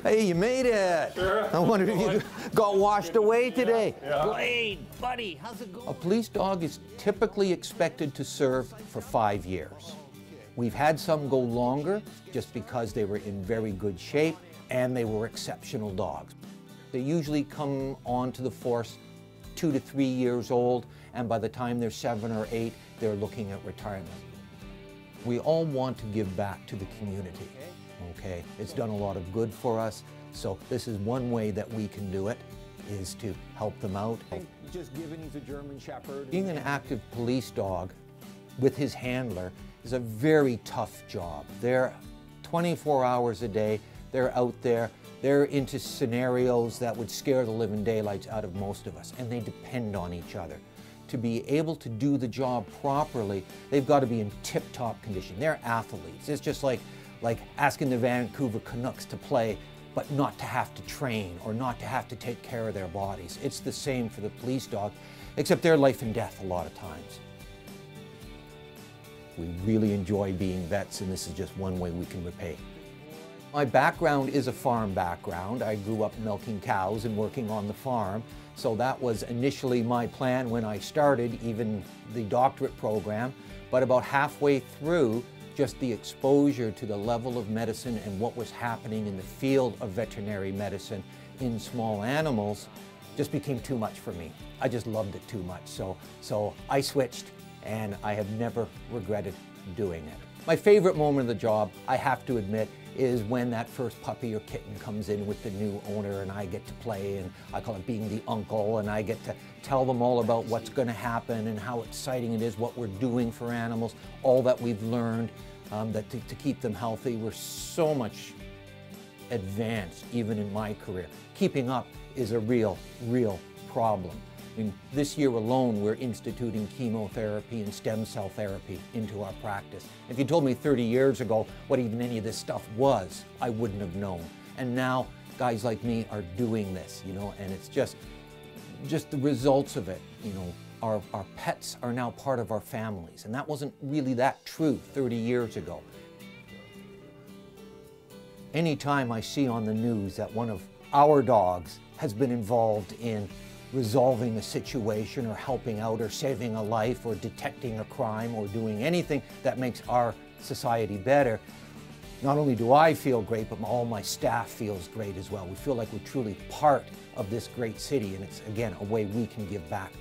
Hey, you made it. Sure. I wonder if you got washed away today. Yeah. Blade, buddy, how's it going? A police dog is typically expected to serve for 5 years. We've had some go longer just because they were in very good shape and they were exceptional dogs. They usually come onto the force 2 to 3 years old, and by the time they're 7 or 8, they're looking at retirement. We all want to give back to the community. Okay, it's done a lot of good for us, so this is one way that we can do it, is to help them out. Just given he's a German Shepherd. Being an active police dog with his handler is a very tough job. They're 24 hours a day, they're out there, they're into scenarios that would scare the living daylights out of most of us, and they depend on each other. To be able to do the job properly, they've got to be in tip-top condition. They're athletes. It's just like asking the Vancouver Canucks to play, but not to have to train or not to have to take care of their bodies. It's the same for the police dog, except they're life and death a lot of times. We really enjoy being vets, and this is just one way we can repay. My background is a farm background. I grew up milking cows and working on the farm, so that was initially my plan when I started, even the doctorate program, but about halfway through, just the exposure to the level of medicine and what was happening in the field of veterinary medicine in small animals just became too much for me. I just loved it too much. So I switched, and I have never regretted doing it. My favorite moment of the job, I have to admit, is when that first puppy or kitten comes in with the new owner and I get to play, and I call it being the uncle, and I get to tell them all about what's going to happen and how exciting it is, what we're doing for animals, all that we've learned to keep them healthy. We're so much advanced, even in my career. Keeping up is a real problem. I mean, this year alone, we're instituting chemotherapy and stem cell therapy into our practice. If you told me 30 years ago what even any of this stuff was, I wouldn't have known. And now, guys like me are doing this, you know, and it's just the results of it, you know. Our pets are now part of our families, and that wasn't really that true 30 years ago. Anytime I see on the news that one of our dogs has been involved in resolving a situation or helping out or saving a life or detecting a crime or doing anything that makes our society better, not only do I feel great, but all my staff feels great as well. We feel like we're truly part of this great city, and it's, again, a way we can give back.